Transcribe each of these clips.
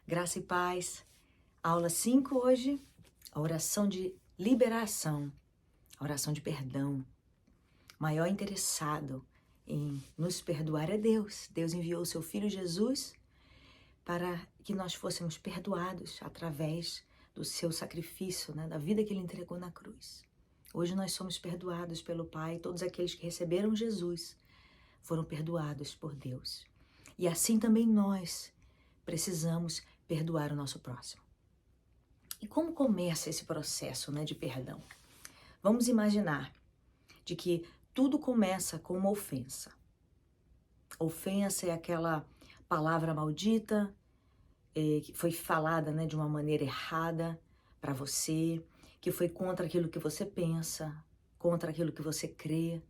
Graça e paz. Aula 5 hoje, a oração de liberação, a oração de perdão. O maior interessado em nos perdoar é Deus. Deus enviou o seu Filho Jesus para que nós fôssemos perdoados através do seu sacrifício, da vida que ele entregou na cruz. Hoje nós somos perdoados pelo Pai, todos aqueles que receberam Jesus foram perdoados por Deus. E assim também nós precisamos perdoar o nosso próximo. E como começa esse processo, de perdão? Vamos imaginar de que tudo começa com uma ofensa. Ofensa é aquela palavra maldita que foi falada, de uma maneira errada para você, que foi contra aquilo que você pensa, contra aquilo que você crê,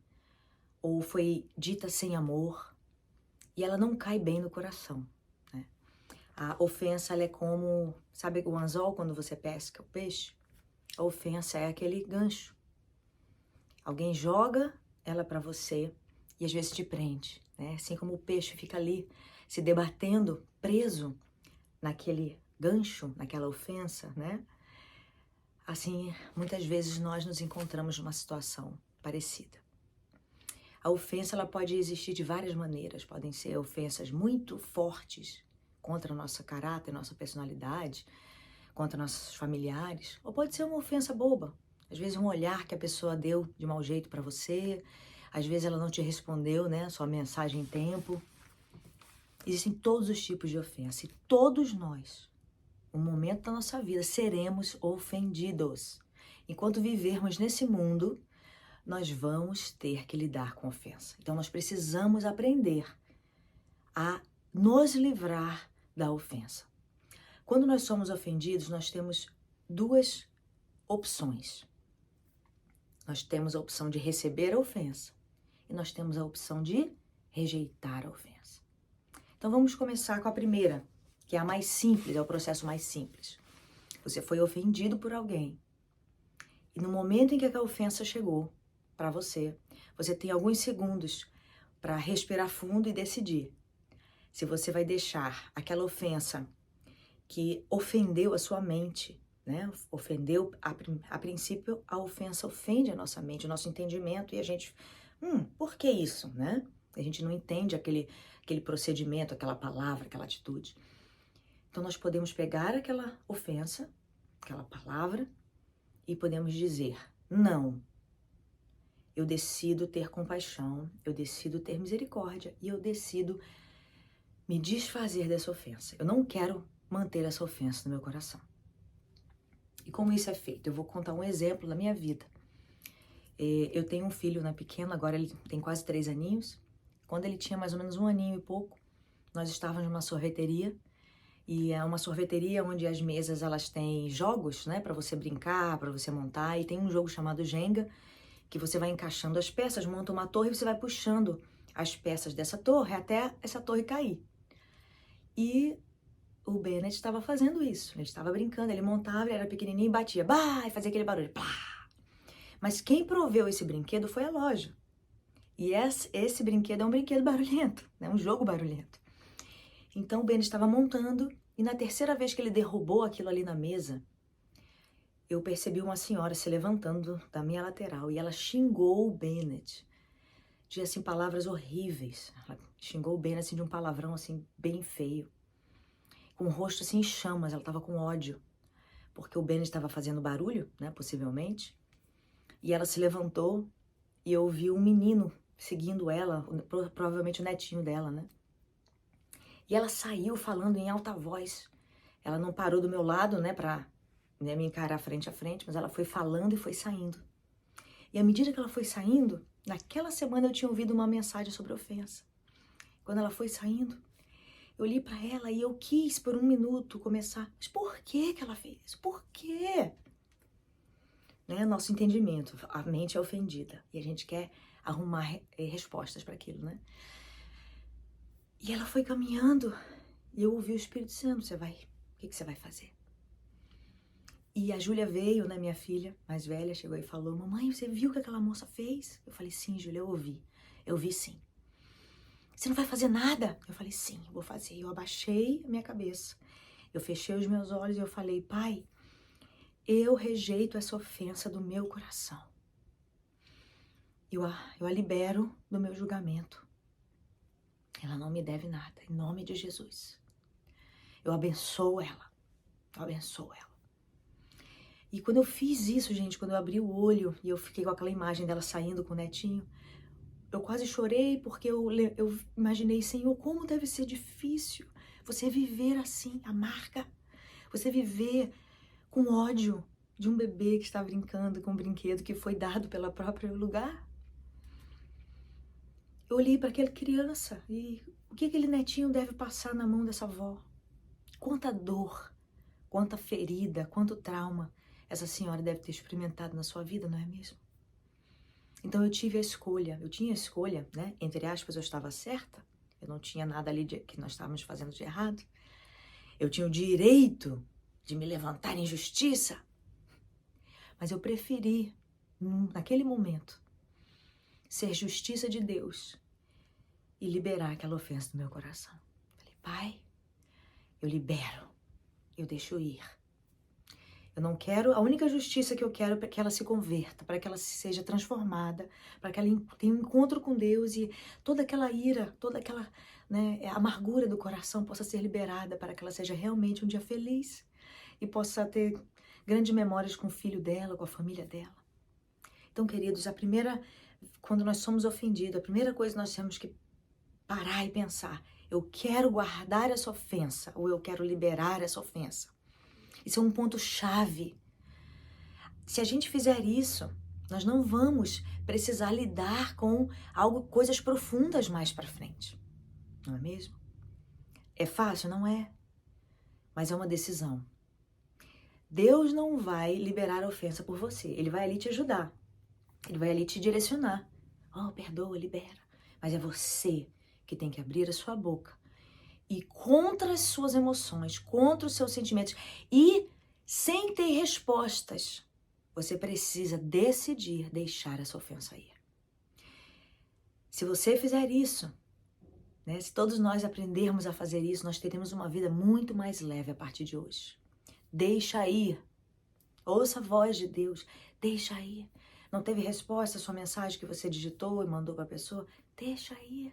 ou foi dita sem amor, e ela não cai bem no coração. A ofensa, ela é como, sabe o anzol quando você pesca o peixe? A ofensa é aquele gancho. Alguém joga ela para você e às vezes te prende, Assim como o peixe fica ali se debatendo, preso naquele gancho, naquela ofensa, Assim, muitas vezes nós nos encontramos numa situação parecida. A ofensa, ela pode existir de várias maneiras. Podem ser ofensas muito fortes, contra o nosso caráter, nossa personalidade, contra nossos familiares, ou pode ser uma ofensa boba. Às vezes um olhar que a pessoa deu de mau jeito para você, às vezes ela não te respondeu, sua mensagem em tempo. Existem todos os tipos de ofensa e todos nós, um momento da nossa vida, seremos ofendidos. Enquanto vivermos nesse mundo, nós vamos ter que lidar com ofensa. Então nós precisamos aprender a nos livrar da ofensa. Quando nós somos ofendidos, nós temos duas opções. Nós temos a opção de receber a ofensa e nós temos a opção de rejeitar a ofensa. Então vamos começar com a primeira, que é a mais simples, é o processo mais simples. Você foi ofendido por alguém e no momento em que a ofensa chegou para você, você tem alguns segundos para respirar fundo e decidir se você vai deixar aquela ofensa que ofendeu a sua mente, Ofendeu, a princípio, a ofensa ofende a nossa mente, o nosso entendimento, e a gente, por que isso, A gente não entende aquele procedimento, aquela palavra, aquela atitude. Então, nós podemos pegar aquela ofensa, aquela palavra, e podemos dizer, não, eu decido ter compaixão, eu decido ter misericórdia, e eu decido me desfazer dessa ofensa. Eu não quero manter essa ofensa no meu coração. E como isso é feito? Eu vou contar um exemplo da minha vida. Eu tenho um filho pequeno, agora ele tem quase 3 aninhos. Quando ele tinha mais ou menos 1 aninho e pouco, nós estávamos numa sorveteria. E é uma sorveteria onde as mesas elas têm jogos, para você brincar, para você montar. E tem um jogo chamado Jenga, que você vai encaixando as peças, monta uma torre e você vai puxando as peças dessa torre até essa torre cair. E o Bennett estava fazendo isso, ele estava brincando, ele montava, ele era pequenininho e batia, e fazia aquele barulho, plá. Mas quem proveu esse brinquedo foi a loja. E esse brinquedo é um brinquedo barulhento, um jogo barulhento. Então o Bennett estava montando e na terceira vez que ele derrubou aquilo ali na mesa, eu percebi uma senhora se levantando da minha lateral e ela xingou o Bennett de palavras horríveis. Ela xingou o Bennett de um palavrão bem feio. Com o rosto em chamas, ela estava com ódio, porque o Bennett estava fazendo barulho, possivelmente, e ela se levantou e eu vi um menino seguindo ela, provavelmente o netinho dela, E ela saiu falando em alta voz, ela não parou do meu lado, para me encarar frente a frente, mas ela foi falando e foi saindo. E à medida que ela foi saindo, naquela semana eu tinha ouvido uma mensagem sobre ofensa. Quando ela foi saindo, eu olhei para ela e eu quis, por 1 minuto, começar. Mas por que ela fez isso? Por quê? Nosso entendimento, a mente é ofendida. E a gente quer arrumar respostas para aquilo, E ela foi caminhando e eu ouvi o Espírito dizendo, o que você vai fazer? E a Júlia veio, minha filha mais velha, chegou e falou, mamãe, você viu o que aquela moça fez? Eu falei, sim, Júlia, eu vi sim. Você não vai fazer nada? Eu falei, sim, eu vou fazer. Eu abaixei a minha cabeça Eu fechei os meus olhos e eu falei, Pai, eu rejeito essa ofensa do meu coração. Eu a libero do meu julgamento. Ela não me deve nada, em nome de Jesus. Eu abençoo ela. Eu abençoo ela. E quando eu fiz isso, gente, quando eu abri o olho e eu fiquei com aquela imagem dela saindo com o netinho, eu quase chorei porque eu imaginei, Senhor, como deve ser difícil você viver assim, amarga. Você viver com ódio de um bebê que está brincando com um brinquedo que foi dado pela própria lugar. Eu olhei para aquela criança e o que aquele netinho deve passar na mão dessa avó? Quanta dor, quanta ferida, quanto trauma essa senhora deve ter experimentado na sua vida, não é mesmo? Então eu tinha a escolha, né? Entre aspas, eu estava certa, eu não tinha nada ali que nós estávamos fazendo de errado. Eu tinha o direito de me levantar em justiça, mas eu preferi, naquele momento, ser justiça de Deus e liberar aquela ofensa do meu coração. Falei, Pai, eu libero, eu deixo ir. Eu não quero, a única justiça que eu quero é que ela se converta, para que ela seja transformada, para que ela tenha um encontro com Deus e toda aquela ira, toda aquela amargura do coração possa ser liberada para que ela seja realmente um dia feliz e possa ter grandes memórias com o filho dela, com a família dela. Então, queridos, quando nós somos ofendidos, a primeira coisa que nós temos que parar e pensar, eu quero guardar essa ofensa ou eu quero liberar essa ofensa. Isso é um ponto-chave. Se a gente fizer isso, nós não vamos precisar lidar com coisas profundas mais para frente. Não é mesmo? É fácil? Não é. Mas é uma decisão. Deus não vai liberar a ofensa por você. Ele vai ali te ajudar. Ele vai ali te direcionar. Oh, perdoa, libera. Mas é você que tem que abrir a sua boca e contra as suas emoções, contra os seus sentimentos e sem ter respostas, você precisa decidir deixar essa ofensa ir. Se você fizer isso, né, se todos nós aprendermos a fazer isso, nós teremos uma vida muito mais leve a partir de hoje. Deixa ir. Ouça a voz de Deus. Deixa ir. Não teve resposta à sua mensagem que você digitou e mandou para a pessoa? Deixa ir.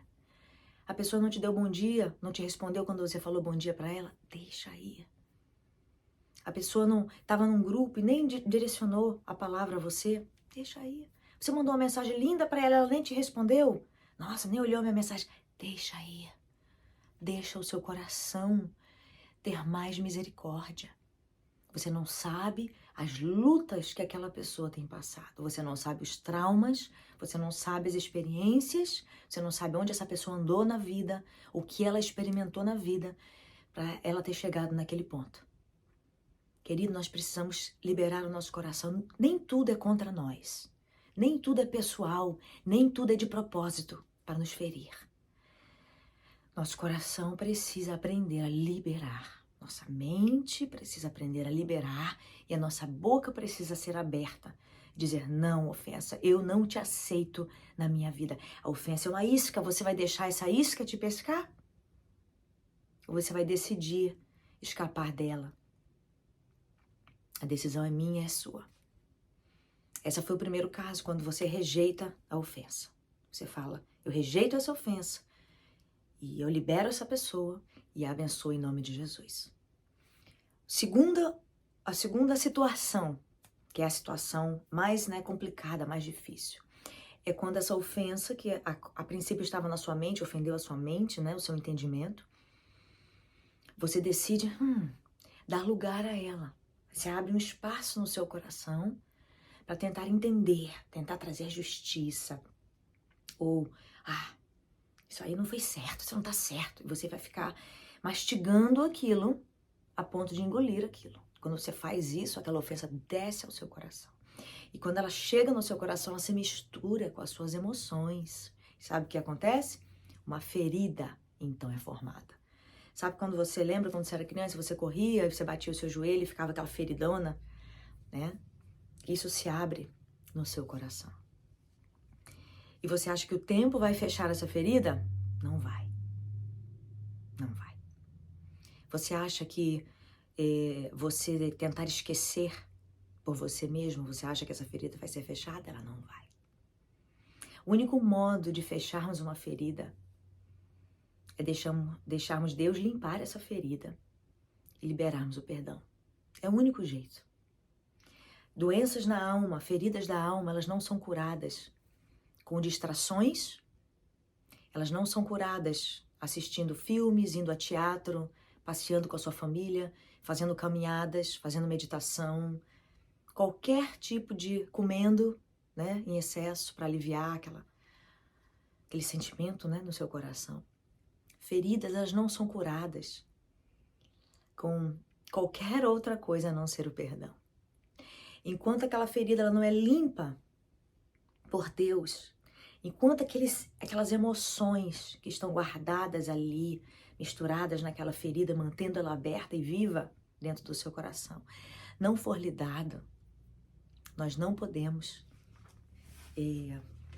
A pessoa não te deu bom dia, não te respondeu quando você falou bom dia para ela? Deixa ir. A pessoa não estava num grupo e nem direcionou a palavra a você? Deixa ir. Você mandou uma mensagem linda para ela, ela nem te respondeu? Nossa, nem olhou a minha mensagem. Deixa ir. Deixa o seu coração ter mais misericórdia. Você não sabe as lutas que aquela pessoa tem passado. Você não sabe os traumas, você não sabe as experiências, você não sabe onde essa pessoa andou na vida, o que ela experimentou na vida para ela ter chegado naquele ponto. Querido, nós precisamos liberar o nosso coração. Nem tudo é contra nós. Nem tudo é pessoal, nem tudo é de propósito para nos ferir. Nosso coração precisa aprender a liberar. Nossa mente precisa aprender a liberar e a nossa boca precisa ser aberta. Dizer, não, ofensa, eu não te aceito na minha vida. A ofensa é uma isca, você vai deixar essa isca te pescar? Ou você vai decidir escapar dela? A decisão é minha, é sua. Esse foi o primeiro caso, quando você rejeita a ofensa. Você fala, eu rejeito essa ofensa e eu libero essa pessoa e a abençoo em nome de Jesus. A segunda situação, que é a situação mais complicada, mais difícil, é quando essa ofensa, que a princípio estava na sua mente, ofendeu a sua mente, o seu entendimento, você decide dar lugar a ela. Você abre um espaço no seu coração para tentar entender, tentar trazer justiça. Ou, isso aí não foi certo, isso não tá certo. E você vai ficar mastigando aquilo a ponto de engolir aquilo. Quando você faz isso, aquela ofensa desce ao seu coração. E quando ela chega no seu coração, ela se mistura com as suas emoções. Sabe o que acontece? Uma ferida, então, é formada. Sabe quando você lembra, quando você era criança, você corria, você batia o seu joelho e ficava aquela feridona, né? Isso se abre no seu coração. E você acha que o tempo vai fechar essa ferida? Não vai. Não vai. Você acha que você tentar esquecer por você mesmo, você acha que essa ferida vai ser fechada? Ela não vai. O único modo de fecharmos uma ferida é deixarmos Deus limpar essa ferida e liberarmos o perdão. É o único jeito. Doenças na alma, feridas da alma, elas não são curadas com distrações, elas não são curadas assistindo filmes, indo a teatro, passeando com a sua família, fazendo caminhadas, fazendo meditação, qualquer tipo de comendo, né, em excesso para aliviar aquele sentimento, né, no seu coração. Feridas, elas não são curadas com qualquer outra coisa a não ser o perdão. Enquanto aquela ferida ela não é limpa por Deus, enquanto aquelas emoções que estão guardadas ali, misturadas naquela ferida, mantendo ela aberta e viva dentro do seu coração, não for lidado, nós não podemos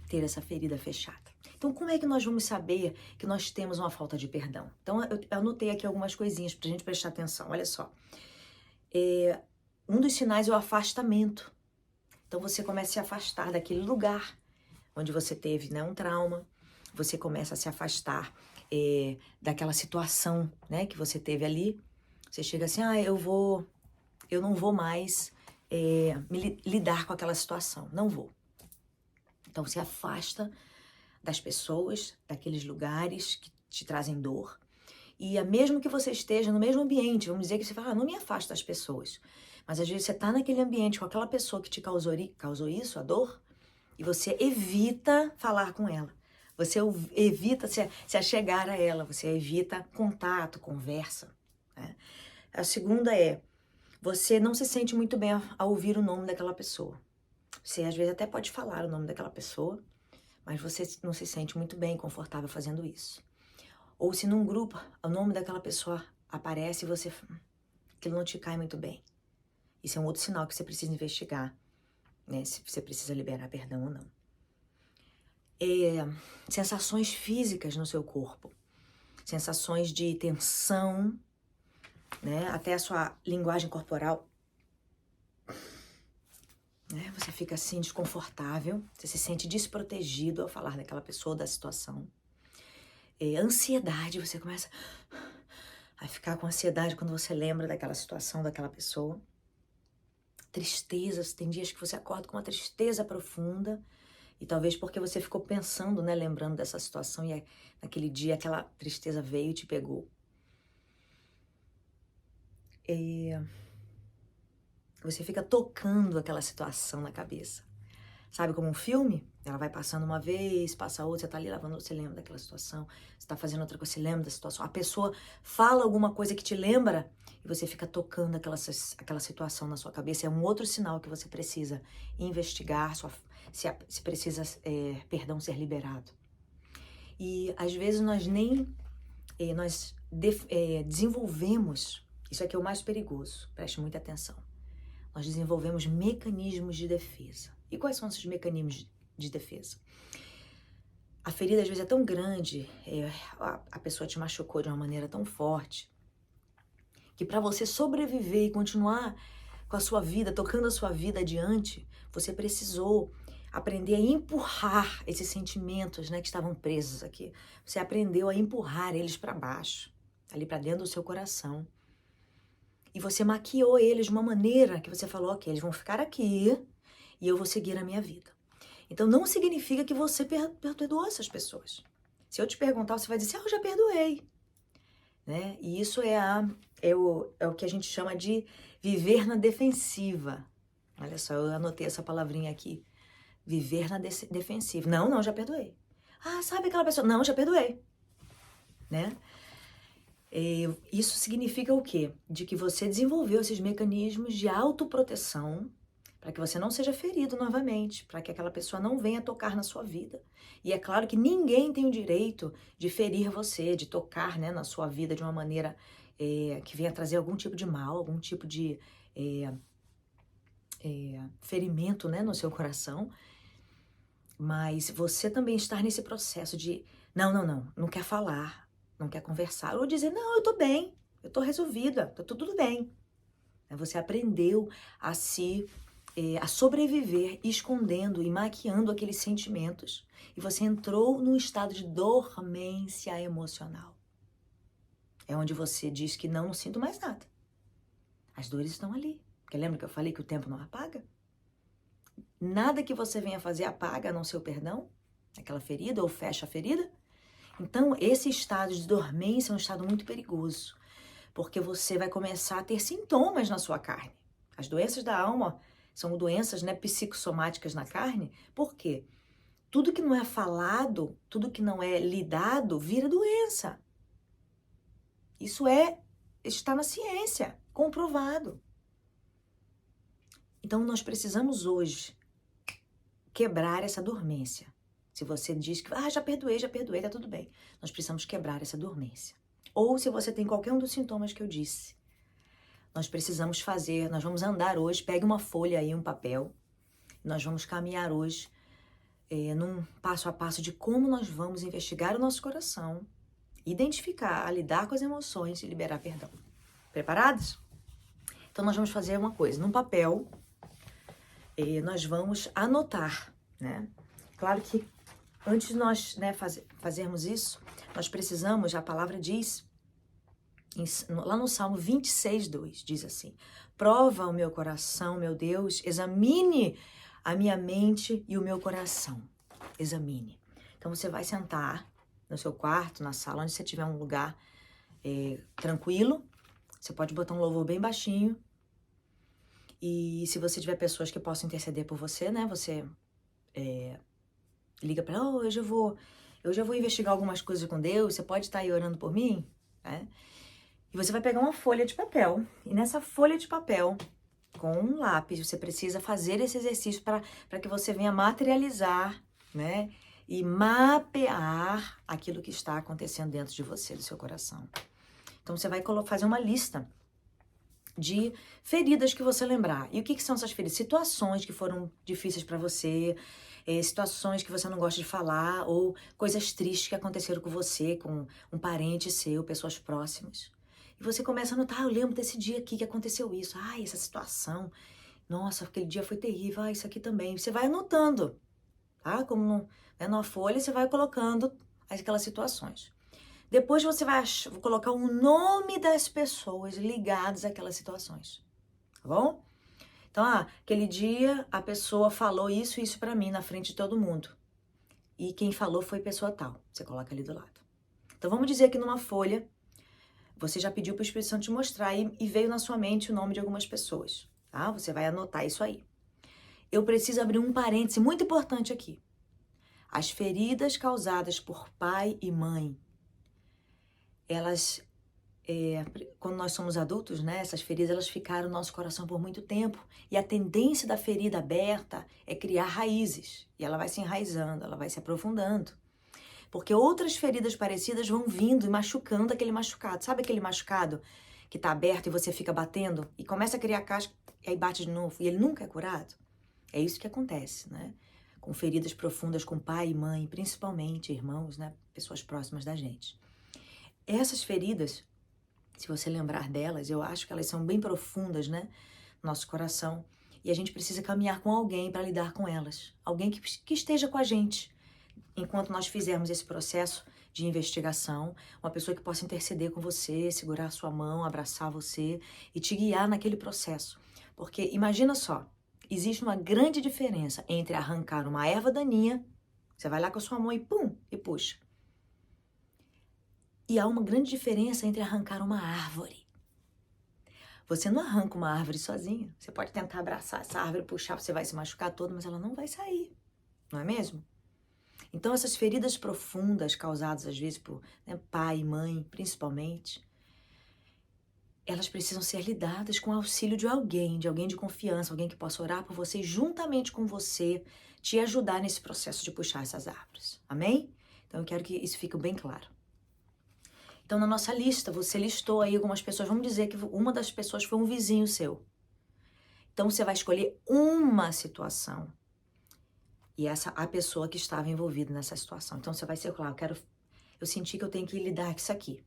ter essa ferida fechada. Então, como é que nós vamos saber que nós temos uma falta de perdão? Então, eu anotei aqui algumas coisinhas para a gente prestar atenção. Olha só. Um dos sinais é o afastamento. Então, você começa a se afastar daquele lugar onde você teve, né, um trauma. Você começa a se afastar daquela situação, né, que você teve ali. Você chega assim, eu não vou mais lidar com aquela situação. Não vou. Então, se afasta das pessoas, daqueles lugares que te trazem dor. E mesmo que você esteja no mesmo ambiente, vamos dizer que você fala, não me afasta das pessoas. Mas às vezes você está naquele ambiente com aquela pessoa que te causou isso, a dor, e você evita falar com ela. Você evita se achegar a ela, você evita contato, conversa. Né? A segunda você não se sente muito bem ao ouvir o nome daquela pessoa. Você às vezes até pode falar o nome daquela pessoa, mas você não se sente muito bem, confortável fazendo isso. Ou se num grupo o nome daquela pessoa aparece e aquilo não te cai muito bem. Isso é um outro sinal que você precisa investigar, né? Se você precisa liberar perdão ou não. Sensações físicas no seu corpo. Sensações de tensão, né? Até a sua linguagem corporal. Né? Você fica assim desconfortável, você se sente desprotegido ao falar daquela pessoa, da situação. Ansiedade, você começa a ficar com ansiedade quando você lembra daquela situação, daquela pessoa. Tristezas, tem dias que você acorda com uma tristeza profunda, e talvez porque você ficou pensando, né, lembrando dessa situação, e naquele dia aquela tristeza veio e te pegou. Você fica tocando aquela situação na cabeça. Sabe como um filme? Ela vai passando uma vez, passa outra, você tá ali lavando, você lembra daquela situação. Você tá fazendo outra coisa, você lembra da situação. A pessoa fala alguma coisa que te lembra e você fica tocando aquela situação na sua cabeça. É um outro sinal que você precisa investigar, se precisa perdão ser liberado. E às vezes nós desenvolvemos, isso aqui é o mais perigoso, preste muita atenção. Nós desenvolvemos mecanismos de defesa. E quais são esses mecanismos de defesa? A ferida às vezes é tão grande, a pessoa te machucou de uma maneira tão forte, que para você sobreviver e continuar com a sua vida, tocando a sua vida adiante, você precisou aprender a empurrar esses sentimentos, né, que estavam presos aqui. Você aprendeu a empurrar eles para baixo, ali para dentro do seu coração. E você maquiou eles de uma maneira que você falou, ok, eles vão ficar aqui e eu vou seguir a minha vida. Então não significa que você perdoou essas pessoas. Se eu te perguntar, você vai dizer, eu já perdoei. Né? E isso é o que a gente chama de viver na defensiva. Olha só, eu anotei essa palavrinha aqui. Viver na defensiva. Não, já perdoei. Ah, sabe aquela pessoa? Não, já perdoei. Né? Isso significa o quê? De que você desenvolveu esses mecanismos de autoproteção para que você não seja ferido novamente, para que aquela pessoa não venha tocar na sua vida. E é claro que ninguém tem o direito de ferir você, de tocar, né, na sua vida de uma maneira que venha trazer algum tipo de mal, algum tipo de ferimento, né, no seu coração. Mas você também estar nesse processo de não quer falar, não quer conversar, ou dizer, não, eu tô bem, eu tô resolvida, tá tudo bem, né? Você aprendeu a sobreviver escondendo e maquiando aqueles sentimentos. E você entrou num estado de dormência emocional. É onde você diz que não sinto mais nada. As dores estão ali. Porque lembra que eu falei que o tempo não apaga? Nada que você venha fazer apaga a não ser o perdão, aquela ferida, ou fecha a ferida. Então, esse estado de dormência é um estado muito perigoso, porque você vai começar a ter sintomas na sua carne. As doenças da alma são doenças, né, psicossomáticas na carne. Por quê? Tudo que não é falado, tudo que não é lidado, vira doença. Isso está na ciência, comprovado. Então, nós precisamos hoje quebrar essa dormência. Se você diz que, já perdoei, tá tudo bem. Nós precisamos quebrar essa dormência. Ou se você tem qualquer um dos sintomas que eu disse, nós vamos andar hoje, pegue uma folha aí, um papel, nós vamos caminhar hoje num passo a passo de como nós vamos investigar o nosso coração, identificar, lidar com as emoções e liberar perdão. Preparados? Então nós vamos fazer uma coisa, num papel, nós vamos anotar, né? Claro que antes de nós, né, fazermos isso, nós precisamos, a palavra diz, lá no Salmo 26:2, diz assim: prova o meu coração, meu Deus, examine a minha mente e o meu coração. Examine. Então você vai sentar no seu quarto, na sala, onde você tiver um lugar tranquilo. Você pode botar um louvor bem baixinho. E se você tiver pessoas que possam interceder por você, né? Você liga para ela, eu já vou investigar algumas coisas com Deus, você pode estar aí orando por mim? Né? E você vai pegar uma folha de papel. E nessa folha de papel, com um lápis, você precisa fazer esse exercício para que você venha materializar, né? E mapear aquilo que está acontecendo dentro de você, do seu coração. Então você vai fazer uma lista de feridas que você lembrar. E o que são essas feridas? Situações que foram difíceis para você, situações que você não gosta de falar, ou coisas tristes que aconteceram com você, com um parente seu, pessoas próximas. E você começa a anotar, eu lembro desse dia aqui que aconteceu isso, essa situação, nossa, aquele dia foi terrível, isso aqui também. Você vai anotando, tá? Como numa folha, você vai colocando aquelas situações. Depois você vai colocar o nome das pessoas ligadas àquelas situações, tá bom? Então, aquele dia a pessoa falou isso e isso pra mim na frente de todo mundo. E quem falou foi pessoa tal. Você coloca ali do lado. Então, vamos dizer que numa folha, você já pediu pro Espírito Santo te mostrar e veio na sua mente o nome de algumas pessoas, tá? Você vai anotar isso aí. Eu preciso abrir um parêntese muito importante aqui. As feridas causadas por pai e mãe, elas, quando nós somos adultos, né, essas feridas elas ficaram no nosso coração por muito tempo. E a tendência da ferida aberta é criar raízes. E ela vai se enraizando, ela vai se aprofundando. Porque outras feridas parecidas vão vindo e machucando aquele machucado. Sabe aquele machucado que tá aberto e você fica batendo? E começa a criar casca e aí bate de novo. E ele nunca é curado? É isso que acontece, né? Com feridas profundas com pai e mãe, principalmente irmãos, né? Pessoas próximas da gente. Essas feridas, se você lembrar delas, eu acho que elas são bem profundas, né? No nosso coração. E a gente precisa caminhar com alguém para lidar com elas. Alguém que esteja com a gente enquanto nós fizermos esse processo de investigação. Uma pessoa que possa interceder com você, segurar a sua mão, abraçar você e te guiar naquele processo. Porque imagina só, existe uma grande diferença entre arrancar uma erva daninha, você vai lá com a sua mão e pum, e puxa. E há uma grande diferença entre arrancar uma árvore. Você não arranca uma árvore sozinha. Você pode tentar abraçar essa árvore, puxar, você vai se machucar todo, mas ela não vai sair. Não é mesmo? Então, essas feridas profundas causadas, às vezes, por pai e mãe, principalmente, elas precisam ser lidadas com o auxílio de alguém de confiança, alguém que possa orar por você, juntamente com você, te ajudar nesse processo de puxar essas árvores. Amém? Então, eu quero que isso fique bem claro. Então, na nossa lista, você listou aí algumas pessoas. Vamos dizer que uma das pessoas foi um vizinho seu. Então, você vai escolher uma situação. E a pessoa que estava envolvida nessa situação. Então, você vai circular. Eu senti que eu tenho que lidar com isso aqui.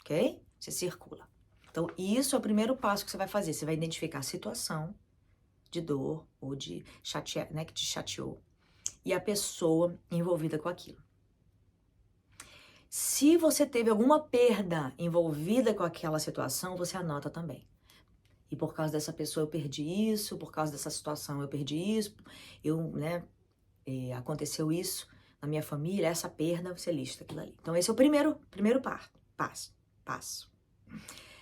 Ok? Você circula. Então, isso é o primeiro passo que você vai fazer. Você vai identificar a situação de dor ou de chatear, né, que te chateou, e a pessoa envolvida com aquilo. Se você teve alguma perda envolvida com aquela situação, você anota também. E por causa dessa pessoa eu perdi isso, por causa dessa situação eu perdi isso, aconteceu isso na minha família, essa perda, você lista aquilo ali. Então esse é o primeiro passo.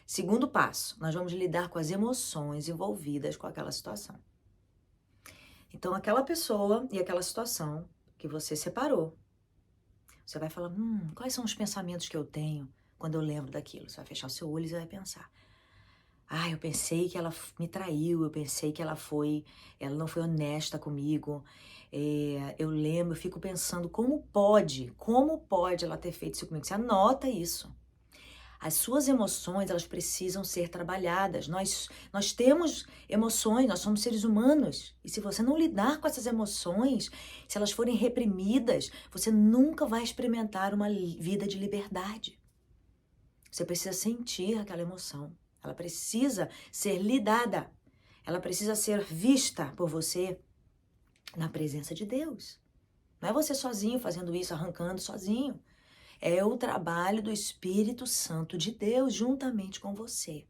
Segundo passo, nós vamos lidar com as emoções envolvidas com aquela situação. Então aquela pessoa e aquela situação que você separou, você vai falar, quais são os pensamentos que eu tenho quando eu lembro daquilo? Você vai fechar o seu olho e você vai pensar. Eu pensei que ela me traiu, eu pensei que ela não foi honesta comigo. Eu fico pensando como pode ela ter feito isso comigo? Você anota isso. As suas emoções, elas precisam ser trabalhadas. Nós temos emoções, nós somos seres humanos. E se você não lidar com essas emoções, se elas forem reprimidas, você nunca vai experimentar uma vida de liberdade. Você precisa sentir aquela emoção. Ela precisa ser lidada. Ela precisa ser vista por você na presença de Deus. Não é você sozinho fazendo isso, arrancando sozinho. É o trabalho do Espírito Santo de Deus juntamente com você.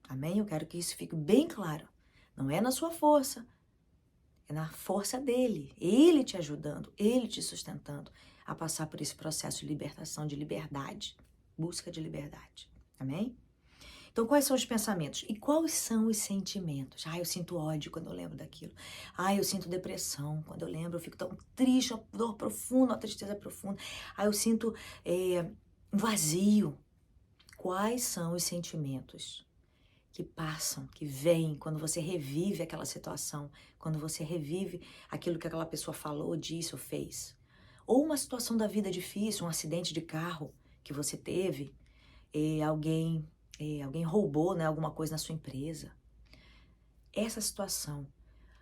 Amém? Eu quero que isso fique bem claro. Não é na sua força, é na força dele. Ele te ajudando, ele te sustentando a passar por esse processo de libertação, de liberdade, busca de liberdade. Amém? Então, quais são os pensamentos? E quais são os sentimentos? Eu sinto ódio quando eu lembro daquilo. Eu sinto depressão quando eu lembro. Eu fico tão triste, uma dor profunda, uma tristeza profunda. Eu sinto um vazio. Quais são os sentimentos que passam, que vêm quando você revive aquela situação, quando você revive aquilo que aquela pessoa falou, disse ou fez? Ou uma situação da vida difícil, um acidente de carro que você teve, alguém roubou, né, alguma coisa na sua empresa. Essa situação,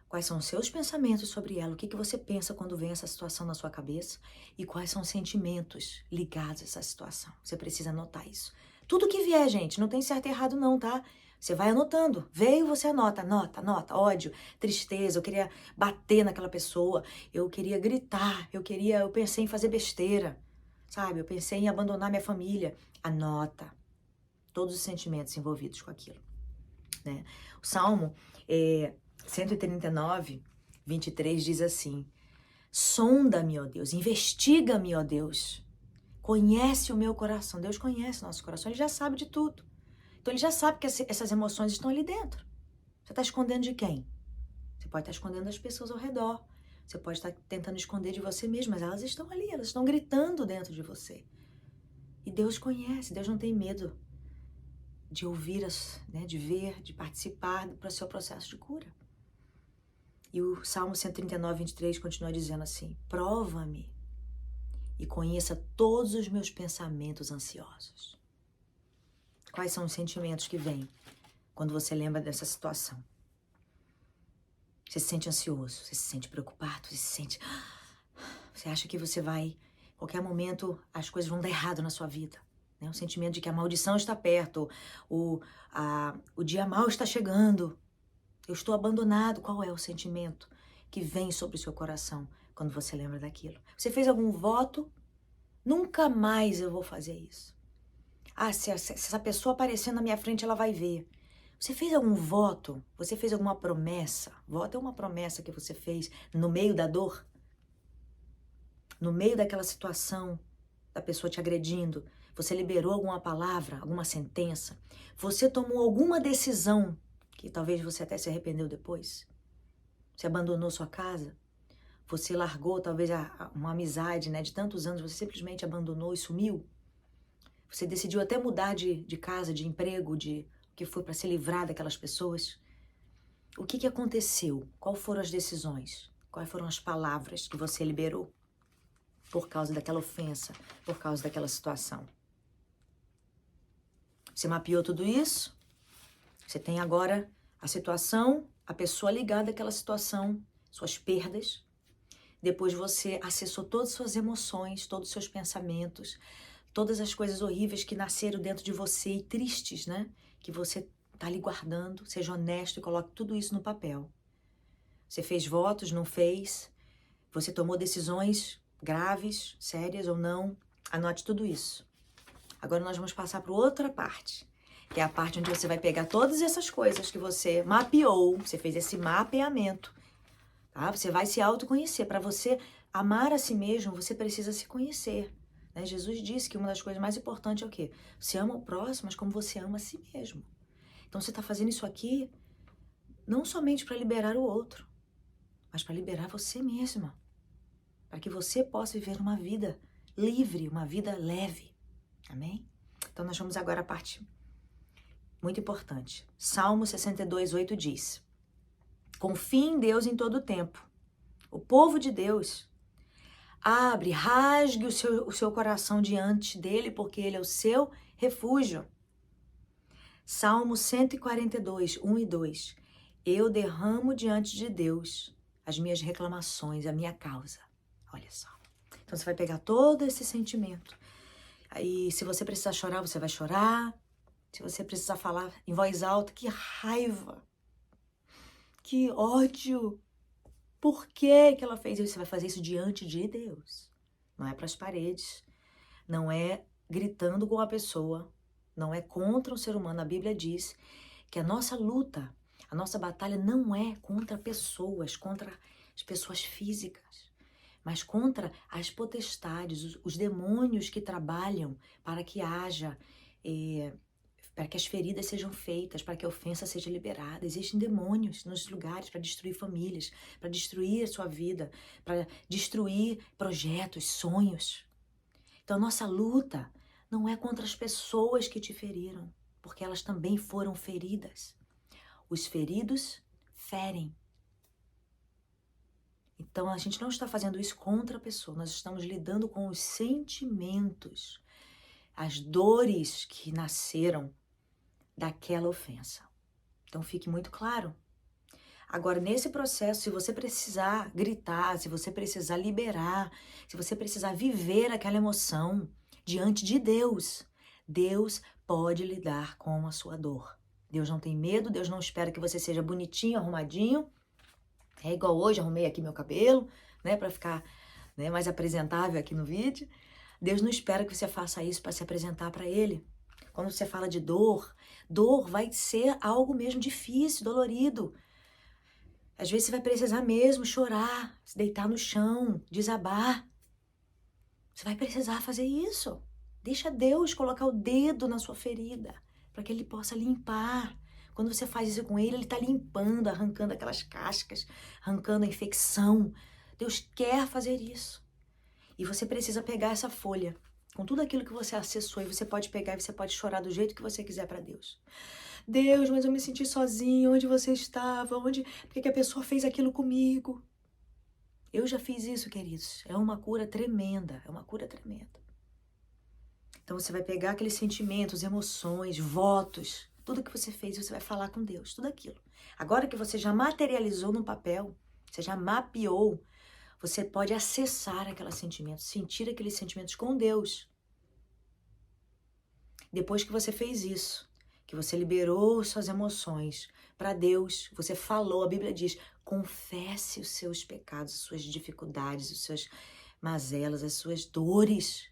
quais são os seus pensamentos sobre ela? O que você pensa quando vem essa situação na sua cabeça? E quais são os sentimentos ligados a essa situação? Você precisa anotar isso. Tudo que vier, gente, não tem certo e errado não, tá? Você vai anotando. Veio, você anota. Ódio, tristeza, eu queria bater naquela pessoa, eu queria gritar, eu pensei em fazer besteira, sabe? Eu pensei em abandonar minha família. Anota todos os sentimentos envolvidos com aquilo, né? O Salmo 139, 23 diz assim: sonda-me, ó Deus, investiga-me, ó Deus, conhece o meu coração. Deus conhece o nosso coração, ele já sabe de tudo. Então ele já sabe que essas emoções estão ali dentro. Você está escondendo de quem? Você pode estar escondendo das pessoas ao redor. Você pode estar tentando esconder de você mesmo, mas elas estão ali, elas estão gritando dentro de você. E Deus conhece, Deus não tem medo de ouvir, né, de ver, de participar do seu processo de cura. E o Salmo 139, 23 continua dizendo assim: prova-me e conheça todos os meus pensamentos ansiosos. Quais são os sentimentos que vêm quando você lembra dessa situação? Você se sente ansioso, você se sente preocupado, você acha que você vai, a qualquer momento, as coisas vão dar errado na sua vida. O sentimento de que a maldição está perto, o dia mau está chegando, eu estou abandonado. Qual é o sentimento que vem sobre o seu coração quando você lembra daquilo? Você fez algum voto? Nunca mais eu vou fazer isso. Se essa pessoa aparecer na minha frente, ela vai ver. Você fez algum voto? Você fez alguma promessa? Voto é uma promessa que você fez no meio da dor? No meio daquela situação, da pessoa te agredindo? Você liberou alguma palavra, alguma sentença? Você tomou alguma decisão que talvez você até se arrependeu depois? Você abandonou sua casa? Você largou talvez uma amizade, né, de tantos anos, você simplesmente abandonou e sumiu? Você decidiu até mudar de casa, de emprego, que foi para se livrar daquelas pessoas? O que aconteceu? Quais foram as decisões? Quais foram as palavras que você liberou por causa daquela ofensa, por causa daquela situação? Você mapeou tudo isso? Você tem agora a situação, a pessoa ligada àquela situação, suas perdas. Depois você acessou todas as suas emoções, todos os seus pensamentos, todas as coisas horríveis que nasceram dentro de você e tristes, né? Que você tá ali guardando. Seja honesto e coloque tudo isso no papel. Você fez votos, não fez? Você tomou decisões graves, sérias ou não? Anote tudo isso. Agora nós vamos passar para outra parte, que é a parte onde você vai pegar todas essas coisas que você mapeou, você fez esse mapeamento, tá? Você vai se autoconhecer. Para você amar a si mesmo, você precisa se conhecer, né? Jesus disse que uma das coisas mais importantes é o quê? Você ama o próximo, mas como você ama a si mesmo. Então você está fazendo isso aqui não somente para liberar o outro, mas para liberar você mesma, para que você possa viver uma vida livre, uma vida leve. Amém? Então nós vamos agora à parte muito importante. Salmo 62:8 diz: confie em Deus em todo o tempo. O povo de Deus rasgue o seu coração diante dele, porque ele é o seu refúgio. Salmo 142:1 e 2. Eu derramo diante de Deus as minhas reclamações, a minha causa. Olha só. Então você vai pegar todo esse sentimento. Aí, se você precisar chorar, você vai chorar. Se você precisar falar em voz alta, que raiva, que ódio. Por que ela fez isso? Você vai fazer isso diante de Deus. Não é para as paredes. Não é gritando com a pessoa. Não é contra o ser humano. A Bíblia diz que a nossa luta, a nossa batalha não é contra pessoas, contra as pessoas físicas, mas contra as potestades, os demônios que trabalham para que haja, para que as feridas sejam feitas, para que a ofensa seja liberada. Existem demônios nos lugares para destruir famílias, para destruir a sua vida, para destruir projetos, sonhos. Então, a nossa luta não é contra as pessoas que te feriram, porque elas também foram feridas. Os feridos ferem. Então, a gente não está fazendo isso contra a pessoa, nós estamos lidando com os sentimentos, as dores que nasceram daquela ofensa. Então, fique muito claro. Agora, nesse processo, se você precisar gritar, se você precisar liberar, se você precisar viver aquela emoção diante de Deus, Deus pode lidar com a sua dor. Deus não tem medo, Deus não espera que você seja bonitinho, arrumadinho. É igual hoje, arrumei aqui meu cabelo, né, para ficar, né, mais apresentável aqui no vídeo. Deus não espera que você faça isso para se apresentar para Ele. Quando você fala de dor, dor vai ser algo mesmo difícil, dolorido. Às vezes você vai precisar mesmo chorar, se deitar no chão, desabar. Você vai precisar fazer isso. Deixa Deus colocar o dedo na sua ferida, para que Ele possa limpar. Quando você faz isso com Ele, Ele está limpando, arrancando aquelas cascas, arrancando a infecção. Deus quer fazer isso. E você precisa pegar essa folha, com tudo aquilo que você acessou, e você pode pegar e você pode chorar do jeito que você quiser para Deus. Deus, mas eu me senti sozinha, onde você estava? Por que a pessoa fez aquilo comigo? Eu já fiz isso, queridos. É uma cura tremenda, é uma cura tremenda. Então você vai pegar aqueles sentimentos, emoções, votos, tudo que você fez, você vai falar com Deus, tudo aquilo. Agora que você já materializou no papel, você já mapeou, você pode acessar aqueles sentimentos, sentir aqueles sentimentos com Deus. Depois que você fez isso, que você liberou suas emoções para Deus, você falou, a Bíblia diz, confesse os seus pecados, as suas dificuldades, as suas mazelas, as suas dores,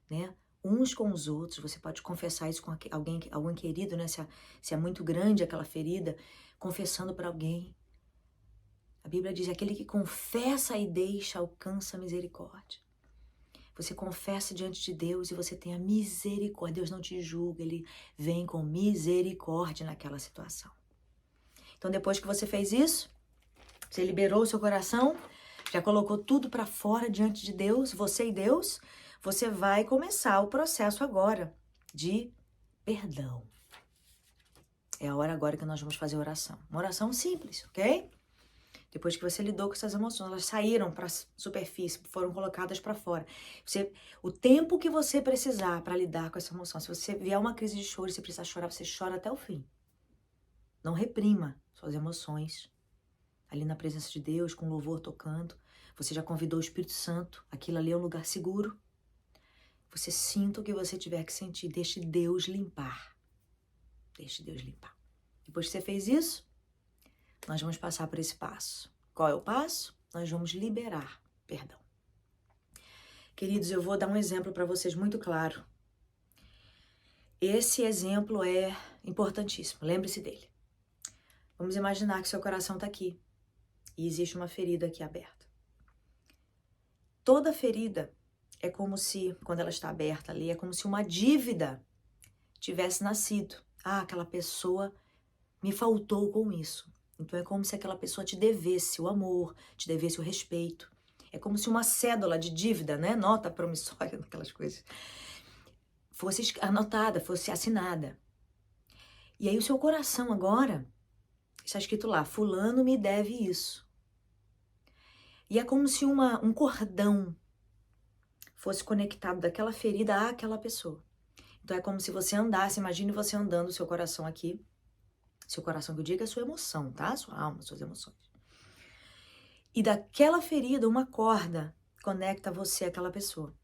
né? Uns com os outros. Você pode confessar isso com alguém querido, né? Se é muito grande aquela ferida, confessando para alguém. A Bíblia diz, aquele que confessa e deixa alcança a misericórdia. Você confessa diante de Deus e você tem a misericórdia. Deus não te julga, Ele vem com misericórdia naquela situação. Então, depois que você fez isso, você liberou o seu coração, já colocou tudo para fora diante de Deus, você e Deus, você vai começar o processo agora de perdão. É a hora agora que nós vamos fazer a oração. Uma oração simples, ok? Depois que você lidou com essas emoções, elas saíram para a superfície, foram colocadas para fora. O tempo que você precisar para lidar com essa emoção, se você vier uma crise de choro, se precisar chorar, você chora até o fim. Não reprima suas emoções. Ali na presença de Deus, com louvor tocando, você já convidou o Espírito Santo, aquilo ali é um lugar seguro. Você sinta o que você tiver que sentir. Deixe Deus limpar. Deixe Deus limpar. Depois que você fez isso, nós vamos passar por esse passo. Qual é o passo? Nós vamos liberar perdão. Queridos, eu vou dar um exemplo para vocês muito claro. Esse exemplo é importantíssimo. Lembre-se dele. Vamos imaginar que seu coração está aqui e existe uma ferida aqui aberta. Toda ferida é como se, quando ela está aberta ali, é como se uma dívida tivesse nascido. Ah, aquela pessoa me faltou com isso. Então é como se aquela pessoa te devesse o amor, te devesse o respeito. É como se uma cédula de dívida, né? Nota promissória, aquelas coisas, fosse anotada, fosse assinada. E aí o seu coração agora, está escrito lá, fulano me deve isso. E é como se um cordão fosse conectado daquela ferida àquela pessoa. Então é como se você andasse, imagine você andando, seu coração aqui. Seu coração que eu digo é a sua emoção, tá? Sua alma, suas emoções. E daquela ferida, uma corda conecta você àquela pessoa.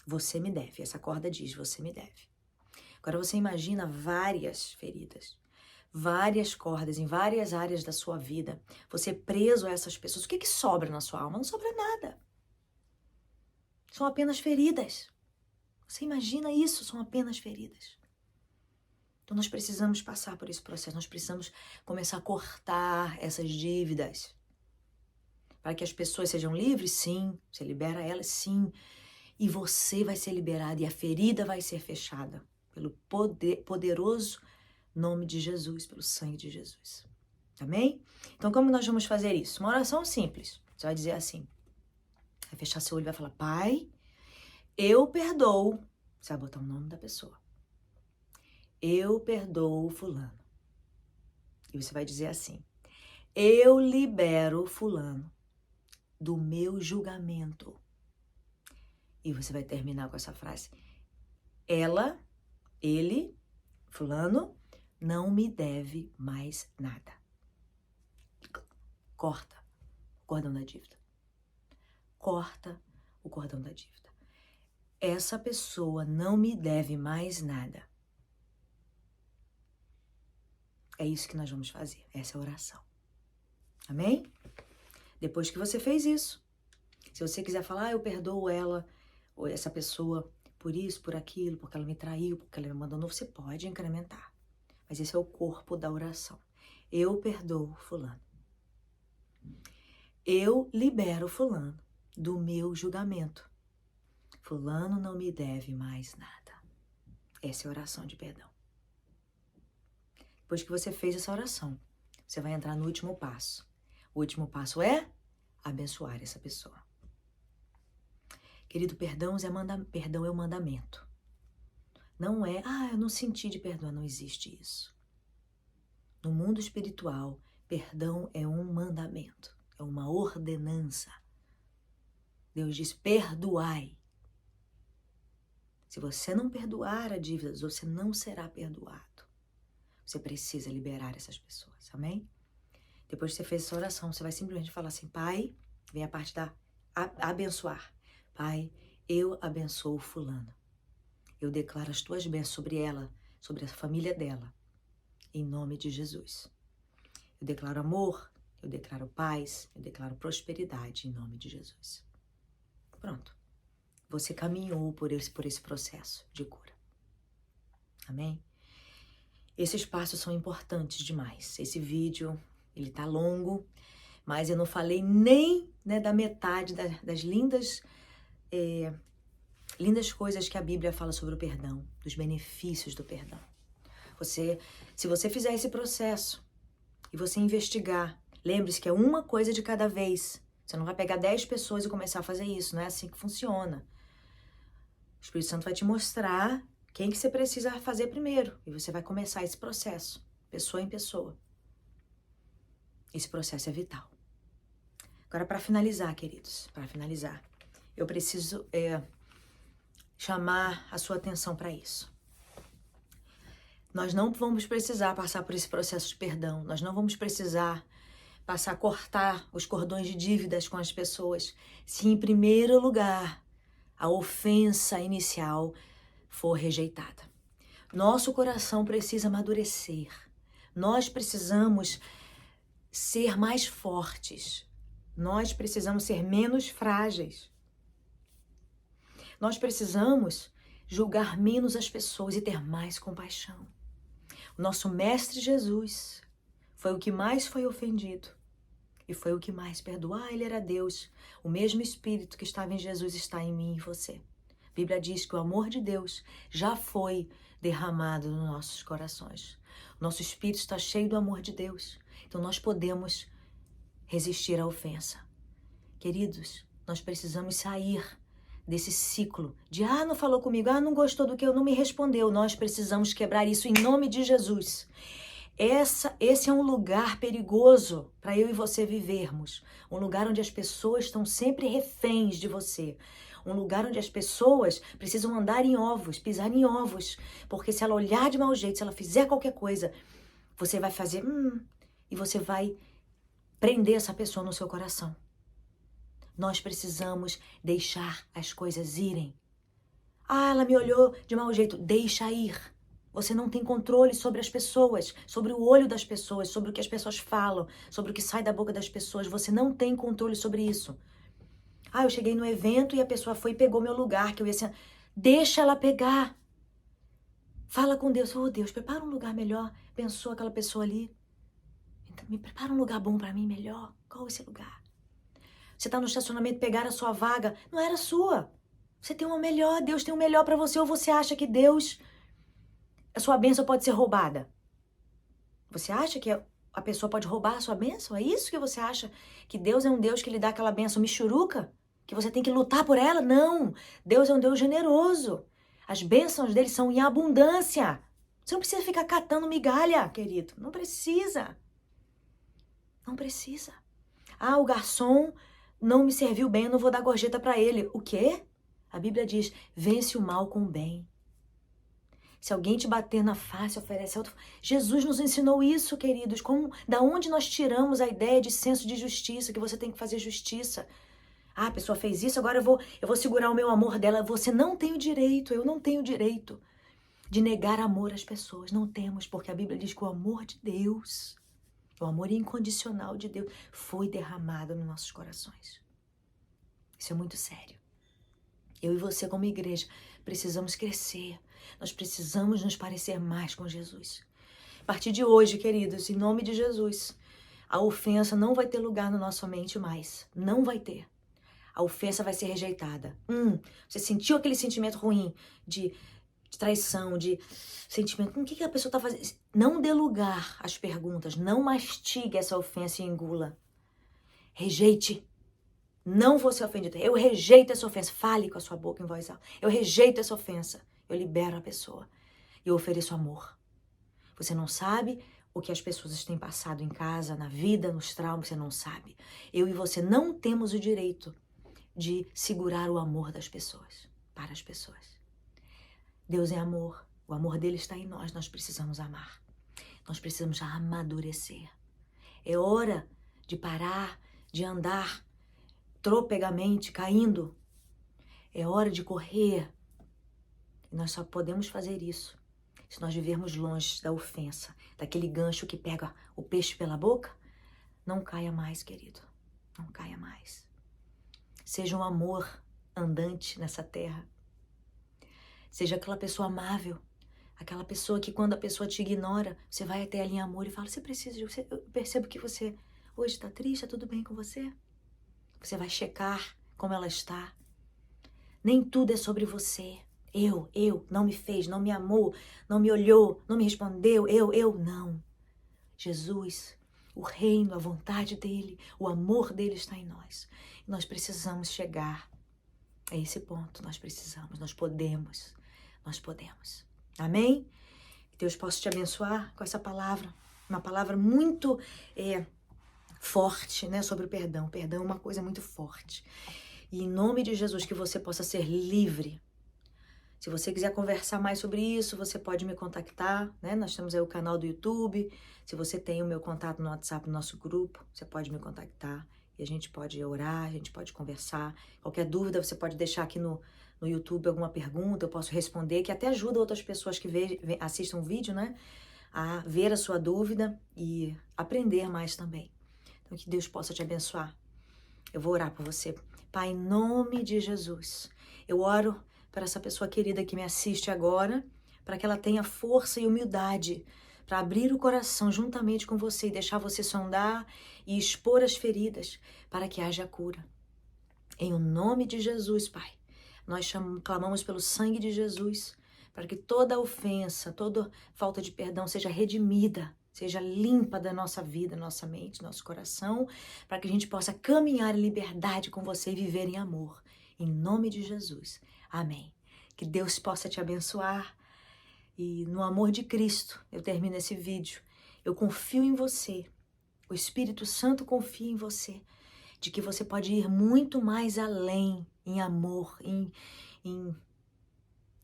Você me deve. Essa corda diz, você me deve. Agora você imagina várias feridas, várias cordas em várias áreas da sua vida. Você preso a essas pessoas. O que sobra na sua alma? Não sobra nada. São apenas feridas. Você imagina isso? São apenas feridas. Então nós precisamos passar por esse processo. Nós precisamos começar a cortar essas dívidas. Para que as pessoas sejam livres, sim. Você libera elas, sim. E você vai ser liberado e a ferida vai ser fechada pelo poderoso nome de Jesus, pelo sangue de Jesus. Amém? Então, como nós vamos fazer isso? Uma oração simples. Você vai dizer assim. Vai fechar seu olho e vai falar, Pai, eu perdoo. Você vai botar o nome da pessoa. Eu perdoo fulano. E você vai dizer assim, eu libero fulano do meu julgamento. E você vai terminar com essa frase. Ela, ele, fulano, não me deve mais nada. Corta o cordão da dívida. Corta o cordão da dívida. Essa pessoa não me deve mais nada. É isso que nós vamos fazer. Essa é a oração. Amém? Depois que você fez isso, se você quiser falar, eu perdoo ela, ou essa pessoa, por isso, por aquilo, porque ela me traiu, porque ela me abandonou, você pode incrementar. Mas esse é o corpo da oração. Eu perdoo fulano. Eu libero fulano do meu julgamento. Fulano não me deve mais nada. Essa é a oração de perdão. Depois que você fez essa oração, você vai entrar no último passo. O último passo é abençoar essa pessoa. Querido, perdão é um mandamento. Não é, eu não senti de perdoar, não existe isso. No mundo espiritual, perdão é um mandamento, é uma ordenança. Deus diz, perdoai. Se você não perdoar a dívida, você não será perdoado. Você precisa liberar essas pessoas, amém? Depois que você fez essa oração, você vai simplesmente falar assim, Pai, vem a parte da abençoar. Pai, eu abençoo fulano. Eu declaro as tuas bênçãos sobre ela, sobre a família dela, em nome de Jesus. Eu declaro amor, eu declaro paz, eu declaro prosperidade em nome de Jesus. Pronto. Você caminhou por esse processo de cura. Amém? Esses passos são importantes demais. Esse vídeo, ele tá longo, mas eu não falei nem da metade das lindas coisas que a Bíblia fala sobre o perdão, dos benefícios do perdão. Se você fizer esse processo e você investigar, lembre-se que é uma coisa de cada vez. Você não vai pegar 10 pessoas e começar a fazer isso, não é assim que funciona. O Espírito Santo vai te mostrar quem que você precisa fazer primeiro. E você vai começar esse processo, pessoa em pessoa. Esse processo é vital. Agora, para finalizar, queridos, eu preciso chamar a sua atenção para isso. Nós não vamos precisar passar por esse processo de perdão. Nós não vamos precisar passar a cortar os cordões de dívidas com as pessoas. Se em primeiro lugar a ofensa inicial for rejeitada. Nosso coração precisa amadurecer. Nós precisamos ser mais fortes. Nós precisamos ser menos frágeis. Nós precisamos julgar menos as pessoas e ter mais compaixão. O nosso Mestre Jesus foi o que mais foi ofendido e foi o que mais perdoou. Ele era Deus. O mesmo Espírito que estava em Jesus está em mim e em você. A Bíblia diz que o amor de Deus já foi derramado nos nossos corações. Nosso espírito está cheio do amor de Deus. Então nós podemos resistir à ofensa. Queridos, nós precisamos sair desse ciclo de não falou comigo, não gostou do que eu, não me respondeu. Nós precisamos quebrar isso em nome de Jesus. Esse é um lugar perigoso para eu e você vivermos. Um lugar onde as pessoas estão sempre reféns de você. Um lugar onde as pessoas precisam andar em ovos, pisar em ovos. Porque se ela olhar de mau jeito, se ela fizer qualquer coisa, você vai fazer e você vai prender essa pessoa no seu coração. Nós precisamos deixar as coisas irem. Ela me olhou de mau jeito. Deixa ir. Você não tem controle sobre as pessoas, sobre o olho das pessoas, sobre o que as pessoas falam, sobre o que sai da boca das pessoas. Você não tem controle sobre isso. Eu cheguei no evento e a pessoa foi e pegou meu lugar, que eu ia ser... Deixa ela pegar. Fala com Deus. Deus, prepara um lugar melhor. Pensou aquela pessoa ali. Então, me prepara um lugar bom para mim melhor. Qual é esse lugar? Você está no estacionamento, pegaram a sua vaga. Não era sua. Você tem uma melhor. Deus tem um melhor para você. Ou você acha que Deus... A sua bênção pode ser roubada? Você acha que a pessoa pode roubar a sua bênção? É isso que você acha? Que Deus é um Deus que lhe dá aquela bênção michuruca? Que você tem que lutar por ela? Não. Deus é um Deus generoso. As bênçãos dele são em abundância. Você não precisa ficar catando migalha, querido. Não precisa. Não precisa. O garçom não me serviu bem, eu não vou dar gorjeta para ele. O quê? A Bíblia diz, vence o mal com o bem. Se alguém te bater na face, oferece outro. Jesus nos ensinou isso, queridos. Da onde nós tiramos a ideia de senso de justiça, que você tem que fazer justiça? A pessoa fez isso, agora eu vou segurar o meu amor dela. Você não tem o direito, eu não tenho o direito de negar amor às pessoas. Não temos, porque a Bíblia diz que o amor de Deus, o amor incondicional de Deus, foi derramado nos nossos corações. Isso é muito sério. Eu e você, como igreja, precisamos crescer. Nós precisamos nos parecer mais com Jesus. A partir de hoje, queridos, em nome de Jesus, a ofensa não vai ter lugar na nossa mente mais. Não vai ter. A ofensa vai ser rejeitada. Você sentiu aquele sentimento ruim de traição, de sentimento... O que a pessoa está fazendo? Não dê lugar às perguntas. Não mastigue essa ofensa e engula. Rejeite. Não vou ser ofendido. Eu rejeito essa ofensa. Fale com a sua boca em voz alta. Eu rejeito essa ofensa. Eu libero a pessoa. Eu ofereço amor. Você não sabe o que as pessoas têm passado em casa, na vida, nos traumas. Você não sabe. Eu e você não temos o direito de segurar o amor das pessoas, para as pessoas. Deus é amor. O amor dele está em nós. Nós precisamos amar. Nós precisamos amadurecer. É hora de parar, de andar tropegamente, caindo. É hora de correr. E nós só podemos fazer isso se nós vivermos longe da ofensa, daquele gancho que pega o peixe pela boca. Não caia mais, querido. Não caia mais. Seja um amor andante nessa terra. Seja aquela pessoa amável. Aquela pessoa que quando a pessoa te ignora, você vai até ela em amor e fala, eu percebo que você hoje está triste, está tudo bem com você? Você vai checar como ela está. Nem tudo é sobre você. Não me fez, não me amou, não me olhou, não me respondeu, não. Jesus, o reino, a vontade dele, o amor dele está em nós. Nós precisamos chegar a esse ponto, nós podemos. Amém? Deus possa te abençoar com essa palavra, uma palavra muito forte, né, sobre o perdão. Perdão é uma coisa muito forte. E em nome de Jesus, que você possa ser livre. Se você quiser conversar mais sobre isso, você pode me contactar, né? Nós temos aí o canal do YouTube. Se você tem o meu contato no WhatsApp, no nosso grupo, você pode me contactar. E a gente pode orar, a gente pode conversar. Qualquer dúvida, você pode deixar aqui no no YouTube alguma pergunta, eu posso responder, que até ajuda outras pessoas que assistam o vídeo, né? A ver a sua dúvida e aprender mais também. Então, que Deus possa te abençoar. Eu vou orar por você. Pai, em nome de Jesus, eu oro para essa pessoa querida que me assiste agora, para que ela tenha força e humildade para abrir o coração juntamente com você e deixar você sondar e expor as feridas para que haja cura. Em o nome de Jesus, Pai, nós clamamos pelo sangue de Jesus, para que toda ofensa, toda falta de perdão seja redimida, seja limpa da nossa vida, nossa mente, nosso coração, para que a gente possa caminhar em liberdade com você e viver em amor. Em nome de Jesus. Amém. Que Deus possa te abençoar. E no amor de Cristo, eu termino esse vídeo. Eu confio em você. O Espírito Santo confia em você. De que você pode ir muito mais além em amor, em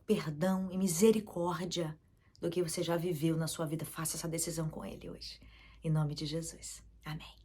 perdão, em misericórdia do que você já viveu na sua vida. Faça essa decisão com Ele hoje. Em nome de Jesus. Amém.